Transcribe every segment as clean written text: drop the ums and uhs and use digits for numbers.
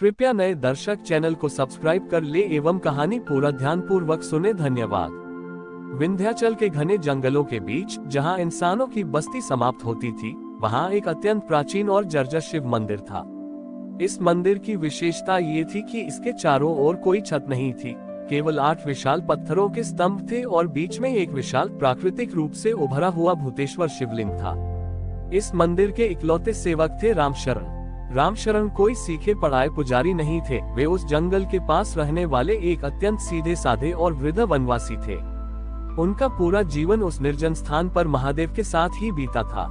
कृपया नए दर्शक चैनल को सब्सक्राइब कर ले एवं कहानी पूरा ध्यान पूर्वक सुने। धन्यवाद। विंध्याचल के घने जंगलों के बीच जहां इंसानों की बस्ती समाप्त होती थी, वहां एक अत्यंत प्राचीन और जर्जर शिव मंदिर था। इस मंदिर की विशेषता ये थी कि इसके चारों ओर कोई छत नहीं थी, केवल 8 विशाल पत्थरों के स्तंभ थे और बीच में एक विशाल प्राकृतिक रूप से उभरा हुआ भूतेश्वर शिवलिंग था। इस मंदिर के इकलौते सेवक थे रामशरण। रामशरण कोई सीखे पढ़ाए पुजारी नहीं थे, वे उस जंगल के पास रहने वाले एक अत्यंत सीधे साधे और वृद्ध वनवासी थे। उनका पूरा जीवन उस निर्जन स्थान पर महादेव के साथ ही बीता था।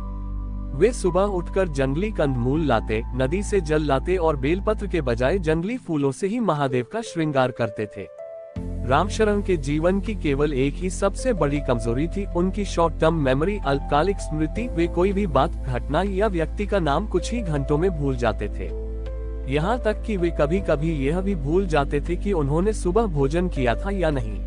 वे सुबह उठकर जंगली कंदमूल लाते, नदी से जल लाते और बेलपत्र के बजाय जंगली फूलों से ही महादेव का श्रृंगार करते थे। रामशरण के जीवन की केवल एक ही सबसे बड़ी कमजोरी थी, उनकी शॉर्ट टर्म मेमोरी, अल्पकालिक स्मृति। वे कोई भी बात, घटना या व्यक्ति का नाम कुछ ही घंटों में भूल जाते थे। यहाँ तक कि वे कभी कभी यह भी भूल जाते थे कि उन्होंने सुबह भोजन किया था या नहीं।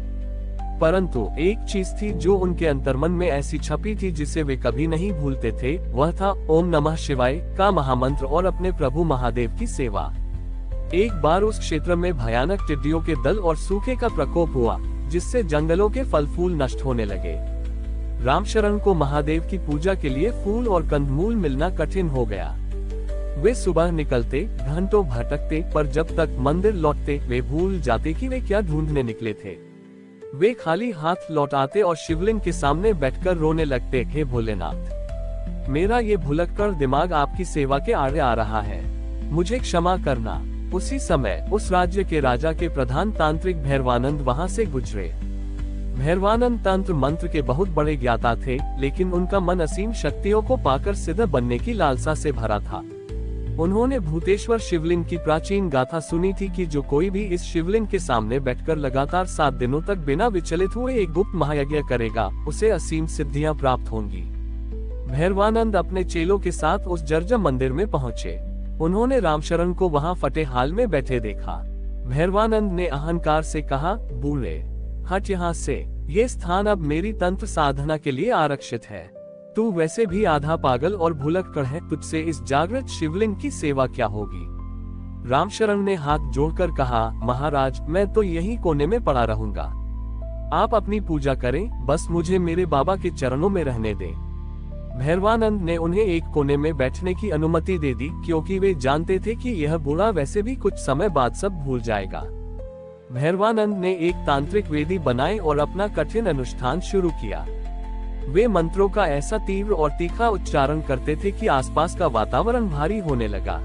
परंतु एक चीज थी जो उनके अंतर्मन में ऐसी छपी थी जिसे वे कभी नहीं भूलते थे, वह था ओम नमः शिवाय का महामंत्र और अपने प्रभु महादेव की सेवा। एक बार उस क्षेत्र में भयानक टिड्डियों के दल और सूखे का प्रकोप हुआ, जिससे जंगलों के फल फूल नष्ट होने लगे। रामशरण को महादेव की पूजा के लिए फूल और कंदमूल मिलना कठिन हो गया। वे सुबह निकलते, घंटों भटकते, पर जब तक मंदिर लौटते वे भूल जाते कि वे क्या ढूंढने निकले थे। वे खाली हाथ लौट आते और शिवलिंग के सामने बैठकर रोने लगते, हे भोलेनाथ, मेरा ये भुलक्कड़ दिमाग आपकी सेवा के आड़े आ रहा है, मुझे क्षमा करना। उसी समय उस राज्य के राजा के प्रधान तांत्रिक भैरवानंद वहां से गुजरे। भैरवानंद तंत्र मंत्र के बहुत बड़े ज्ञाता थे, लेकिन उनका मन असीम शक्तियों को पाकर सिद्ध बनने की लालसा से भरा था। उन्होंने भूतेश्वर शिवलिंग की प्राचीन गाथा सुनी थी कि जो कोई भी इस शिवलिंग के सामने बैठकर लगातार 7 दिनों तक बिना विचलित हुए एक गुप्त महायज्ञ करेगा, उसे असीम सिद्धियां प्राप्त होंगी। भैरवानंद अपने चेलों के साथ उस जर्जर मंदिर में पहुंचे। उन्होंने रामशरण को वहां फटे हाल में बैठे देखा। भैरवानंद ने अहंकार से कहा, बूढ़े, हट यहाँ से, ये स्थान अब मेरी तंत्र साधना के लिए आरक्षित है। तू वैसे भी आधा पागल और भुलक्कड़ है, तुझसे इस जागृत शिवलिंग की सेवा क्या होगी। रामशरण ने हाथ जोड़कर कहा, महाराज, मैं तो यही कोने में पड़ा रहूंगा, आप अपनी पूजा करें, बस मुझे मेरे बाबा के चरणों में रहने दें। भैरवानंद ने उन्हें एक कोने में बैठने की अनुमति दे दी, क्योंकि वे जानते थे कि यह बूढ़ा वैसे भी कुछ समय बाद सब भूल जाएगा। भैरवानंद ने एक तांत्रिक वेदी बनाई और अपना कठिन अनुष्ठान शुरू किया। वे मंत्रों का ऐसा तीव्र और तीखा उच्चारण करते थे कि आसपास का वातावरण भारी होने लगा।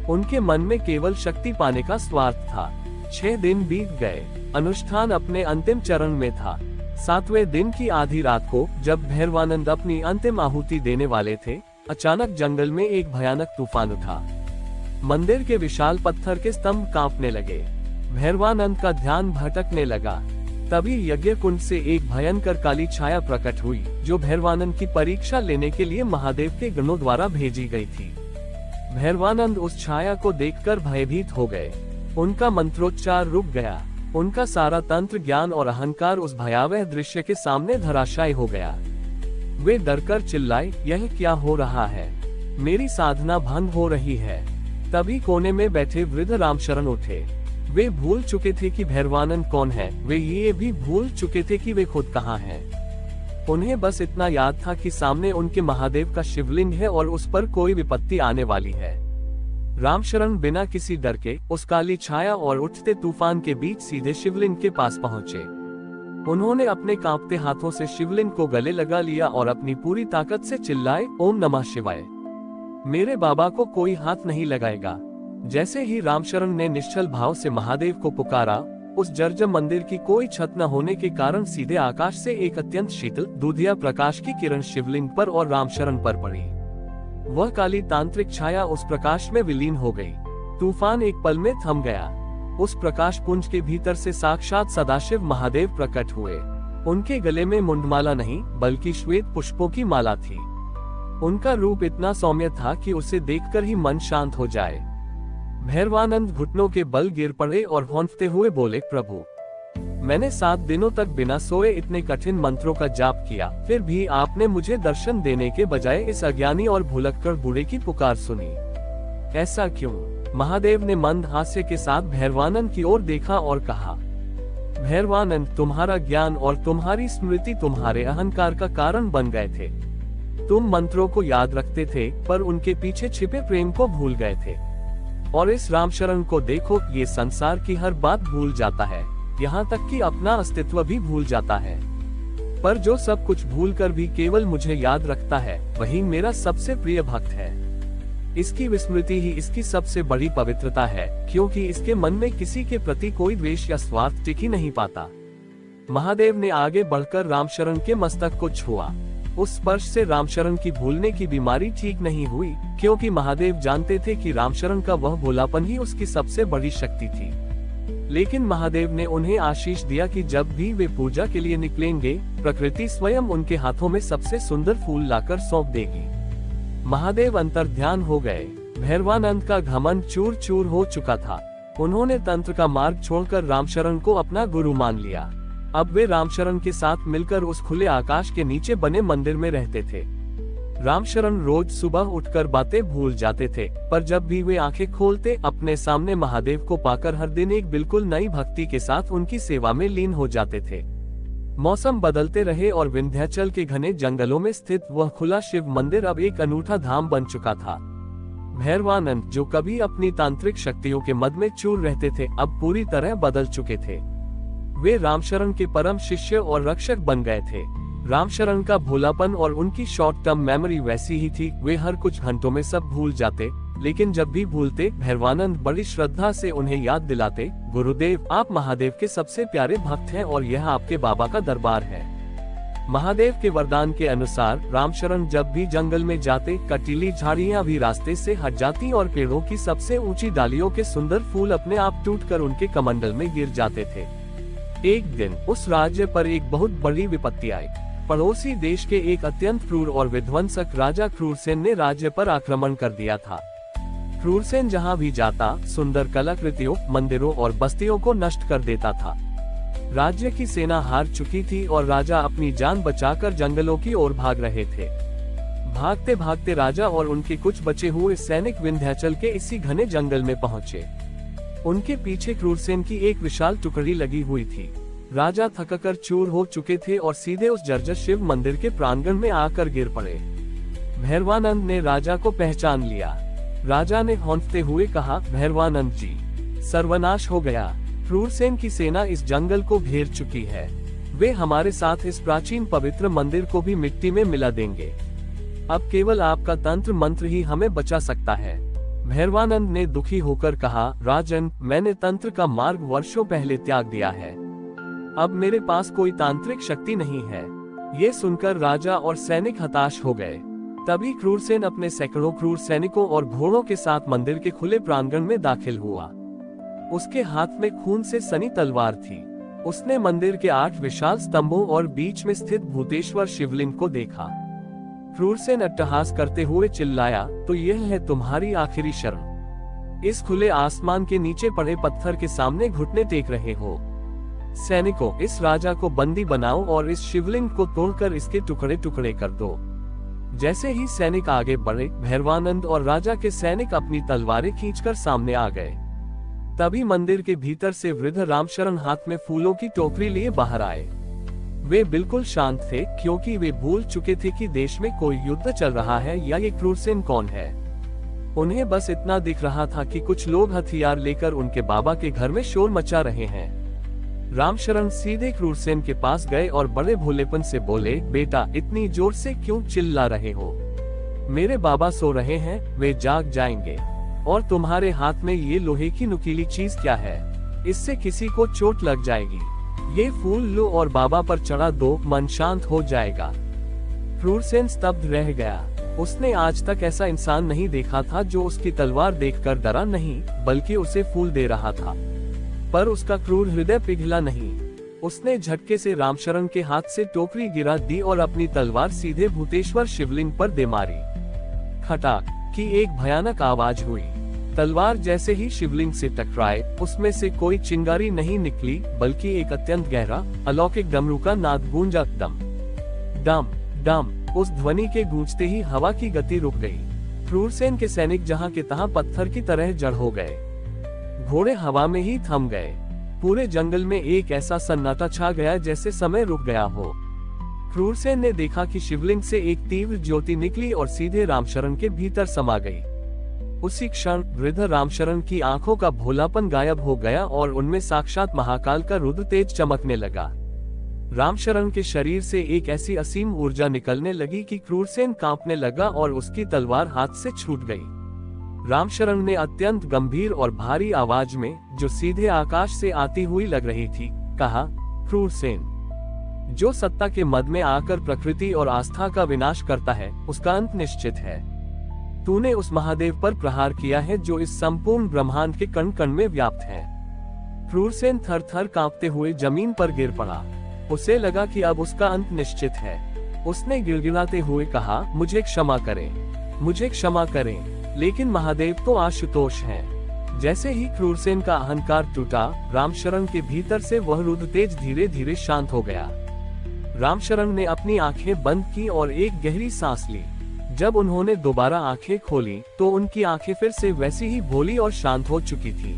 उनके मन में केवल शक्ति पाने का स्वार्थ था। 6 दिन बीत गए, अनुष्ठान अपने अंतिम चरण में था। 7वें दिन की आधी रात को, जब भैरवानंद अपनी अंतिम आहुति देने वाले थे, अचानक जंगल में एक भयानक तूफान उठा। मंदिर के विशाल पत्थर के स्तंभ कांपने लगे। भैरवानंद का ध्यान भटकने लगा। तभी यज्ञ कुंड से एक भयंकर काली छाया प्रकट हुई, जो भैरवानंद की परीक्षा लेने के लिए महादेव के गणों द्वारा भेजी गई थी। भैरवानंद उस छाया को देखकर भयभीत हो गए। उनका मंत्रोच्चार रुक गया। उनका सारा तंत्र ज्ञान और अहंकार उस भयावह दृश्य के सामने धराशायी हो गया। वे डरकर चिल्लाए, यह क्या हो रहा है, मेरी साधना भंग हो रही है। तभी कोने में बैठे वृद्ध रामशरण उठे। वे भूल चुके थे कि भैरवानंद कौन है, वे ये भी भूल चुके थे कि वे खुद कहाँ हैं। उन्हें बस इतना याद था कि सामने उनके महादेव का शिवलिंग है और उस पर कोई विपत्ति आने वाली है। रामशरण बिना किसी डर के उस काली छाया और उठते तूफान के बीच सीधे शिवलिंग के पास पहुंचे। उन्होंने अपने कांपते हाथों से शिवलिंग को गले लगा लिया और अपनी पूरी ताकत से चिल्लाए, ओम नमः शिवाय, मेरे बाबा को कोई हाथ नहीं लगाएगा। जैसे ही रामशरण ने निश्चल भाव से महादेव को पुकारा, उस जर्जर मंदिर की कोई छत न होने के कारण सीधे आकाश से एक अत्यंत शीतल दूधिया प्रकाश की किरण शिवलिंग पर और रामशरण पर पड़ी। वह काली तांत्रिक छाया उस प्रकाश में विलीन हो गई। तूफान एक पल में थम गया। उस प्रकाश पुंज के भीतर से साक्षात सदाशिव महादेव प्रकट हुए। उनके गले में मुंडमाला नहीं, बल्कि श्वेत पुष्पों की माला थी। उनका रूप इतना सौम्य था कि उसे देखकर ही मन शांत हो जाए। भैरवानंद घुटनों के बल गिर पड़े और हौंफते हुए बोले, प्रभु, मैंने 7 दिनों तक बिना सोए इतने कठिन मंत्रों का जाप किया, फिर भी आपने मुझे दर्शन देने के बजाय इस अज्ञानी और भुलक्कड़ बूढ़े की पुकार सुनी। ऐसा क्यों? महादेव ने मंद हास्य के साथ भैरवानंद की ओर देखा और कहा, भैरवानंद, तुम्हारा ज्ञान और तुम्हारी स्मृति तुम्हारे अहंकार का कारण बन गए थे। तुम मंत्रों को याद रखते थे, पर उनके पीछे छिपे प्रेम को भूल गए थे। और इस रामशरण को देखो, ये संसार की हर बात भूल जाता है, यहाँ तक कि अपना अस्तित्व भी भूल जाता है। पर जो सब कुछ भूलकर भी केवल मुझे याद रखता है, वही मेरा सबसे प्रिय भक्त है। इसकी विस्मृति ही इसकी सबसे बड़ी पवित्रता है, क्योंकि इसके मन में किसी के प्रति कोई द्वेष या स्वार्थ टिक ही नहीं पाता। महादेव ने आगे बढ़कर रामशरण के मस्तक को छुआ। उस स्पर्श से रामशरण की भूलने की बीमारी ठीक नहीं हुई, क्योंकि महादेव जानते थे कि रामशरण का वह भोलापन ही उसकी सबसे बड़ी शक्ति थी। लेकिन महादेव ने उन्हें आशीष दिया कि जब भी वे पूजा के लिए निकलेंगे, प्रकृति स्वयं उनके हाथों में सबसे सुंदर फूल लाकर सौंप देगी। महादेव अंतर्ध्यान हो गए। भैरवानंद का घमंड चूर चूर हो चुका था। उन्होंने तंत्र का मार्ग छोड़कर रामशरण को अपना गुरु मान लिया। अब वे रामशरण के साथ मिलकर उस खुले आकाश के नीचे बने मंदिर में रहते थे। रामशरण रोज सुबह उठकर बातें भूल जाते थे, पर जब भी वे आंखें खोलते, अपने सामने महादेव को पाकर हर दिन एक बिल्कुल नई भक्ति के साथ उनकी सेवा में लीन हो जाते थे। मौसम बदलते रहे और विंध्याचल के घने जंगलों में स्थित वह खुला शिव मंदिर अब एक अनूठा धाम बन चुका था। भैरवानंद, जो कभी अपनी तांत्रिक शक्तियों के मद में चूर रहते थे, अब पूरी तरह बदल चुके थे। वे रामशरण के परम शिष्य और रक्षक बन गए थे। रामशरण का भोलापन और उनकी शॉर्ट टर्म मेमोरी वैसी ही थी। वे हर कुछ घंटों में सब भूल जाते, लेकिन जब भी भूलते, भैरवानंद बड़ी श्रद्धा से उन्हें याद दिलाते, गुरुदेव, आप महादेव के सबसे प्यारे भक्त हैं और यह आपके बाबा का दरबार है। महादेव के वरदान के अनुसार रामशरण जब भी जंगल में जाते, कटीली झाड़ियां भी रास्ते से हट जाती और पेड़ों की सबसे ऊंची डालियों के सुंदर फूल अपने आप टूटकर उनके कमंडल में गिर जाते थे। एक दिन उस राज्य पर एक बहुत बड़ी विपत्ति आई। पड़ोसी देश के एक अत्यंत क्रूर और विध्वंसक राजा क्रूरसेन ने राज्य पर आक्रमण कर दिया था। क्रूरसेन जहां भी जाता, सुंदर कलाकृतियों, मंदिरों और बस्तियों को नष्ट कर देता था। राज्य की सेना हार चुकी थी और राजा अपनी जान बचाकर जंगलों की ओर भाग रहे थे। भागते भागते राजा और उनके कुछ बचे हुए सैनिक विंध्याचल के इसी घने जंगल में पहुंचे। उनके पीछे क्रूरसेन की एक विशाल टुकड़ी लगी हुई थी। राजा थककर चूर हो चुके थे और सीधे उस जर्जर शिव मंदिर के प्रांगण में आकर गिर पड़े। भैरवानंद ने राजा को पहचान लिया। राजा ने हौंकते हुए कहा, भैरवानंद जी, सर्वनाश हो गया। क्रूरसेन की सेना इस जंगल को घेर चुकी है। वे हमारे साथ इस प्राचीन पवित्र मंदिर को भी मिट्टी में मिला देंगे। अब केवल आपका तंत्र मंत्र ही हमें बचा सकता है। भैरवानंद ने दुखी होकर कहा, राजन, मैंने तंत्र का मार्ग वर्षों पहले त्याग दिया है। अब मेरे पास कोई तांत्रिक शक्ति नहीं है। ये सुनकर राजा और सैनिक हताश हो गए। तभी क्रूरसेन अपने सैकड़ों क्रूर सैनिकों और घोड़ों के साथ मंदिर के खुले प्रांगण में दाखिल हुआ। उसके हाथ में खून से सनी तलवार थी। उसने मंदिर के 8 विशाल स्तंभों और बीच में स्थित भूतेश्वर शिवलिंग को देखा। क्रूरसेन अट्टहास करते हुए चिल्लाया, तो यह है तुम्हारी आखिरी शरण। इस खुले आसमान के नीचे पड़े पत्थर के सामने घुटने टेक रहे हो। सैनिकों, इस राजा को बंदी बनाओ और इस शिवलिंग को तोड़कर इसके टुकड़े टुकड़े कर दो। जैसे ही सैनिक आगे बढ़े, भैरवानंद और राजा के सैनिक अपनी तलवारें खींचकर सामने आ गए। तभी मंदिर के भीतर से वृद्ध रामशरण हाथ में फूलों की टोकरी लिए बाहर आए। वे बिल्कुल शांत थे, क्योंकि वे भूल चुके थे कि देश में कोई युद्ध चल रहा है या ये क्रूरसेन कौन है। उन्हें बस इतना दिख रहा था कि कुछ लोग हथियार लेकर उनके बाबा के घर में शोर मचा रहे हैं। रामशरण सीधे क्रूरसेन के पास गए और बड़े भोलेपन से बोले, बेटा, इतनी जोर से क्यों चिल्ला रहे हो? मेरे बाबा सो रहे हैं, वे जाग जाएंगे। और तुम्हारे हाथ में ये लोहे की नुकीली चीज क्या है? इससे किसी को चोट लग जाएगी। ये फूल लो और बाबा पर चढ़ा दो, मन शांत हो जाएगा। क्रूरसेन स्तब्ध रह गया। उसने आज तक ऐसा इंसान नहीं देखा था जो उसकी तलवार देखकर डरा नहीं, बल्कि उसे फूल दे रहा था। पर उसका क्रूर हृदय पिघला नहीं। उसने झटके से रामशरण के हाथ से टोकरी गिरा दी और अपनी तलवार सीधे भूतेश्वर शिवलिंग पर दे मारी। खटाक की एक भयानक आवाज हुई। तलवार जैसे ही शिवलिंग से टकराए, उसमें से कोई चिंगारी नहीं निकली, बल्कि एक अत्यंत गहरा, अलौकिक डमरू का नाद गूंजा। डम डम डम। उस ध्वनि के गूंजते ही हवा की गति रुक गई। क्रूरसेन के सैनिक जहां के तहां पत्थर की तरह जड़ हो गए। घोड़े हवा में ही थम गए। पूरे जंगल में एक ऐसा सन्नाटा छा गया जैसे समय रुक गया हो। क्रूरसेन ने देखा कि शिवलिंग से एक तीव्र ज्योति निकली और सीधे रामशरण के भीतर समा गई। उसी क्षण वृद्ध रामशरण की आंखों का भोलापन गायब हो गया और उनमें साक्षात महाकाल का रुद्र तेज चमकने लगा। रामशरण के शरीर से एक ऐसी असीम ऊर्जा निकलने लगी कि क्रूरसेन कांपने लगा और उसकी तलवार हाथ से छूट गई। रामशरण ने अत्यंत गंभीर और भारी आवाज में, जो सीधे आकाश से आती हुई लग रही थी, कहा, क्रूरसेन, जो सत्ता के मद में आकर प्रकृति और आस्था का विनाश करता है, उसका अंत निश्चित है। तूने उस महादेव पर प्रहार किया है जो इस संपूर्ण ब्रह्मांड के कण कण में व्याप्त है। क्रूरसेन थर थर कांपते हुए जमीन पर गिर पड़ा। उसे लगा कि अब उसका अंत निश्चित है। उसने गिड़गिड़ाते हुए कहा, मुझे क्षमा करें, मुझे क्षमा करें। लेकिन महादेव तो आशुतोष हैं। जैसे ही क्रूरसेन का अहंकार टूटा, रामशरण के भीतर से वह रुद्र तेज धीरे धीरे शांत हो गया। रामशरण ने अपनी आंखें बंद की और एक गहरी सांस ली। जब उन्होंने दोबारा आंखें खोली तो उनकी आंखें फिर से वैसी ही भोली और शांत हो चुकी थी।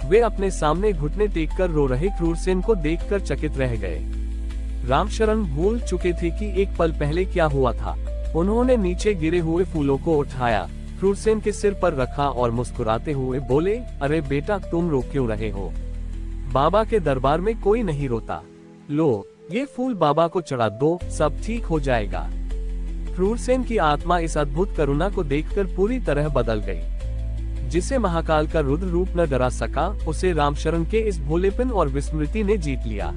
वे अपने सामने घुटने टेककर रो रहे क्रूरसेन को देखकर चकित रह गए। रामशरण भूल चुके थे कि एक पल पहले क्या हुआ था। उन्होंने नीचे गिरे हुए फूलों को उठाया, क्रूरसेन के सिर पर रखा और मुस्कुराते हुए बोले, अरे बेटा, तुम रो क्यों रहे हो? बाबा के दरबार में कोई नहीं रोता। लो, ये फूल बाबा को चढ़ा दो, सब ठीक हो जाएगा। क्रूरसेन की आत्मा इस अद्भुत करुणा को देखकर पूरी तरह बदल गई। जिसे महाकाल का रुद्र रूप न डरा सका, उसे रामशरण के इस भोलेपन और विस्मृति ने जीत लिया।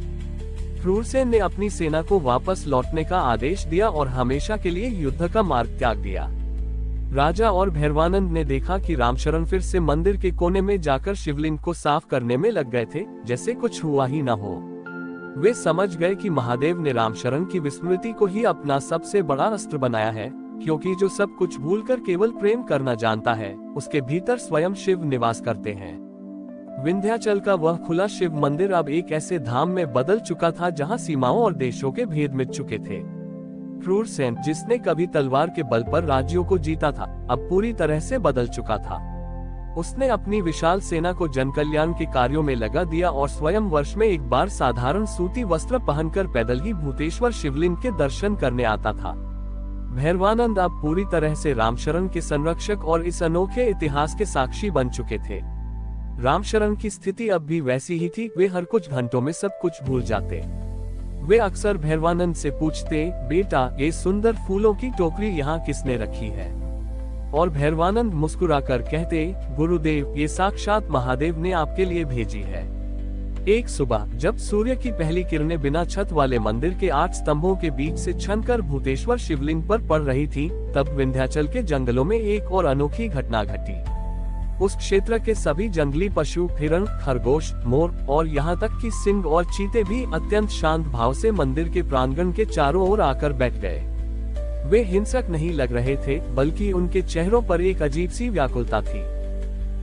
क्रूरसेन ने अपनी सेना को वापस लौटने का आदेश दिया और हमेशा के लिए युद्ध का मार्ग त्याग दिया। राजा और भैरवानंद ने देखा कि रामशरण फिर से मंदिर के कोने में जाकर शिवलिंग को साफ करने में लग गए थे, जैसे कुछ हुआ ही न हो। वे समझ गए कि महादेव ने रामशरण की विस्मृति को ही अपना सबसे बड़ा अस्त्र बनाया है, क्योंकि जो सब कुछ भूलकर केवल प्रेम करना जानता है, उसके भीतर स्वयं शिव निवास करते हैं। विंध्याचल का वह खुला शिव मंदिर अब एक ऐसे धाम में बदल चुका था जहां सीमाओं और देशों के भेद मिट चुके थे। क्रूरसेन, जिसने कभी तलवार के बल पर राज्यों को जीता था, अब पूरी तरह से बदल चुका था। उसने अपनी विशाल सेना को जनकल्याण के कार्यों में लगा दिया और स्वयं वर्ष में एक बार साधारण सूती वस्त्र पहनकर पैदल ही भूतेश्वर शिवलिंग के दर्शन करने आता था। भैरवानंद अब पूरी तरह से रामशरण के संरक्षक और इस अनोखे इतिहास के साक्षी बन चुके थे। रामशरण की स्थिति अब भी वैसी ही थी। वे हर कुछ घंटों में सब कुछ भूल जाते। वे अक्सर भैरवानंद से पूछते, बेटा, ये सुंदर फूलों की टोकरी यहाँ किसने रखी है? और भैरवानंद मुस्कुराकर कहते, गुरुदेव, ये साक्षात महादेव ने आपके लिए भेजी है। एक सुबह जब सूर्य की पहली किरणें बिना छत वाले मंदिर के 8 स्तंभों के बीच से छनकर भूतेश्वर शिवलिंग पर पड़ रही थी, तब विंध्याचल के जंगलों में एक और अनोखी घटना घटी। उस क्षेत्र के सभी जंगली पशु, हिरण, खरगोश, मोर और यहाँ तक कि सिंह और चीते भी अत्यंत शांत भाव से मंदिर के प्रांगण के चारों ओर आकर बैठ गए। वे हिंसक नहीं लग रहे थे, बल्कि उनके चेहरों पर एक अजीब सी व्याकुलता थी।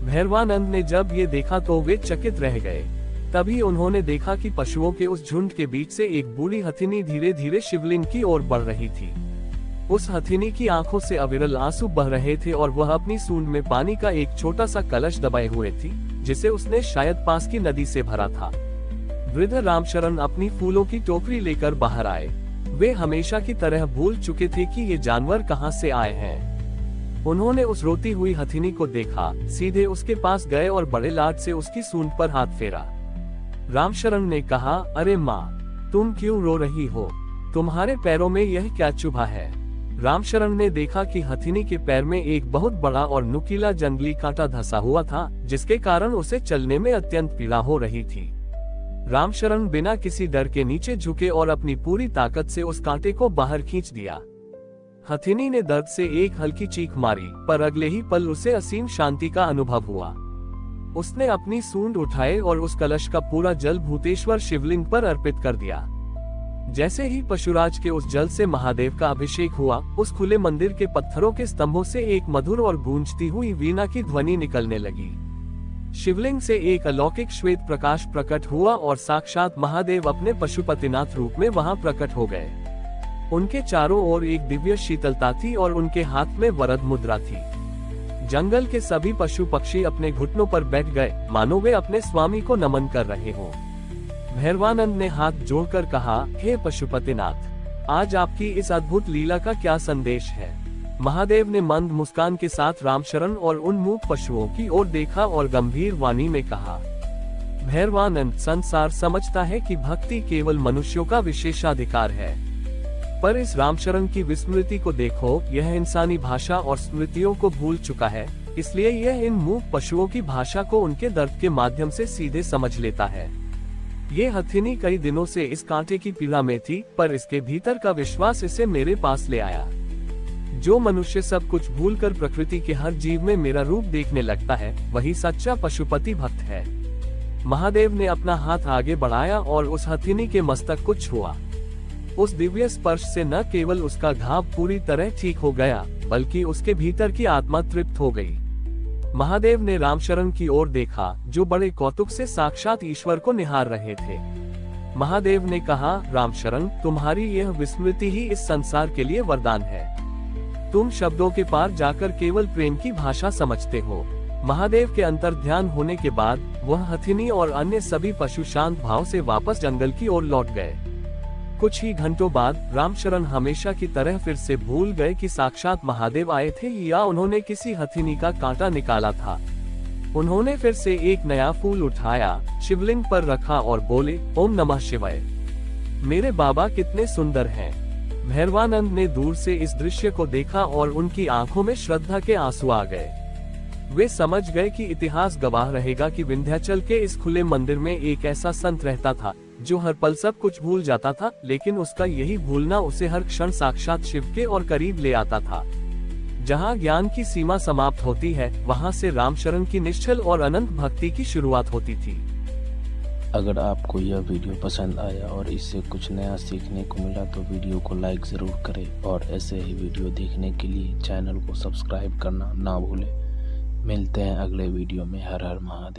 भैरवानंद ने जब ये देखा तो वे चकित रह गए। तभी उन्होंने देखा कि पशुओं के उस झुंड के बीच से एक बूढ़ी हथिनी धीरे धीरे शिवलिंग की ओर बढ़ रही थी। उस हथिनी की आंखों से अविरल आंसू बह रहे थे और वह अपनी सूंड में पानी का एक छोटा सा कलश दबाए हुए थी, जिसे उसने शायद पास की नदी से भरा था। वृद्ध रामशरण अपनी फूलों की टोकरी लेकर बाहर आए। वे हमेशा की तरह भूल चुके थे कि ये जानवर कहां से आए हैं। उन्होंने उस रोती हुई हथिनी को देखा, सीधे उसके पास गए और बड़े लाड से उसकी सूंड पर हाथ फेरा। रामशरण ने कहा, अरे माँ, तुम क्यों रो रही हो? तुम्हारे पैरों में यह क्या चुभा है? रामशरण ने देखा कि हथिनी के पैर में एक बहुत बड़ा और नुकीला जंगली कांटा धंसा हुआ था, जिसके कारण उसे चलने में अत्यंत पीड़ा हो रही थी। रामशरण बिना किसी डर के नीचे झुके और अपनी पूरी ताकत से उस कांटे को बाहर खींच दिया। हथिनी ने दर्द से एक हल्की चीख मारी, पर अगले ही पल उसे असीम शांति का अनुभव हुआ। उसने अपनी सूंड उठाए और उस कलश का पूरा जल भूतेश्वर शिवलिंग पर अर्पित कर दिया। जैसे ही पशुराज के उस जल से महादेव का अभिषेक हुआ, उस खुले मंदिर के पत्थरों के स्तंभों से एक मधुर और गूंजती हुई वीणा की ध्वनि निकलने लगी। शिवलिंग से एक अलौकिक श्वेत प्रकाश प्रकट हुआ और साक्षात महादेव अपने पशुपतिनाथ रूप में वहां प्रकट हो गए। उनके चारों ओर एक दिव्य शीतलता थी और उनके हाथ में वरद मुद्रा थी। जंगल के सभी पशु पक्षी अपने घुटनों पर बैठ गए, मानो वे अपने स्वामी को नमन कर रहे हों। भैरवानंद ने हाथ जोड़कर कहा, हे पशुपतिनाथ, आज आपकी इस अद्भुत लीला का क्या संदेश है? महादेव ने मंद मुस्कान के साथ रामशरण और उन मूक पशुओं की ओर देखा और गंभीर वाणी में कहा, भैरवानंद, संसार समझता है कि भक्ति केवल मनुष्यों का विशेषाधिकार है, पर इस रामशरण की विस्मृति को देखो, यह इंसानी भाषा और स्मृतियों को भूल चुका है, इसलिए यह इन मूक पशुओं की भाषा को उनके दर्द के माध्यम से सीधे समझ लेता है। ये हथिनी कई दिनों से इस कांटे की पीड़ा में थी, पर इसके भीतर का विश्वास इसे मेरे पास ले आया। जो मनुष्य सब कुछ भूलकर प्रकृति के हर जीव में मेरा रूप देखने लगता है, वही सच्चा पशुपति भक्त है। महादेव ने अपना हाथ आगे बढ़ाया और उस हथिनी के मस्तक को छुआ। उस दिव्य स्पर्श से न केवल उसका घाव पूरी तरह ठीक हो गया, बल्कि उसके भीतर की आत्मा तृप्त हो गई। महादेव ने रामशरण की ओर देखा, जो बड़े कौतुक से साक्षात ईश्वर को निहार रहे थे। महादेव ने कहा, रामशरण, तुम्हारी यह विस्मृति ही इस संसार के लिए वरदान है। तुम शब्दों के पार जाकर केवल प्रेम की भाषा समझते हो। महादेव के अंतर्ध्यान होने के बाद वह हथिनी और अन्य सभी पशु शांत भाव से वापस जंगल की ओर लौट गए। कुछ ही घंटों बाद रामशरण हमेशा की तरह फिर से भूल गए कि साक्षात महादेव आए थे या उन्होंने किसी हथिनी का कांटा निकाला था। उन्होंने फिर से एक नया फूल उठाया, शिवलिंग पर रखा और बोले, ओम नमः शिवाय। मेरे बाबा कितने सुंदर हैं। भैरवानंद ने दूर से इस दृश्य को देखा और उनकी आंखों में श्रद्धा के आंसू आ गए। वे समझ गए कि इतिहास गवाह रहेगा कि विंध्याचल के इस खुले मंदिर में एक ऐसा संत रहता था, जो हर पल सब कुछ भूल जाता था, लेकिन उसका यही भूलना उसे हर क्षण साक्षात शिव के और करीब ले आता था। जहाँ ज्ञान की सीमा समाप्त होती है, वहाँ से रामशरण की निश्चल और अनंत भक्ति की शुरुआत होती थी। अगर आपको यह वीडियो पसंद आया और इससे कुछ नया सीखने को मिला तो वीडियो को लाइक ज़रूर करें और ऐसे ही वीडियो देखने के लिए चैनल को सब्सक्राइब करना ना भूलें। मिलते हैं अगले वीडियो में। हर हर महादेव।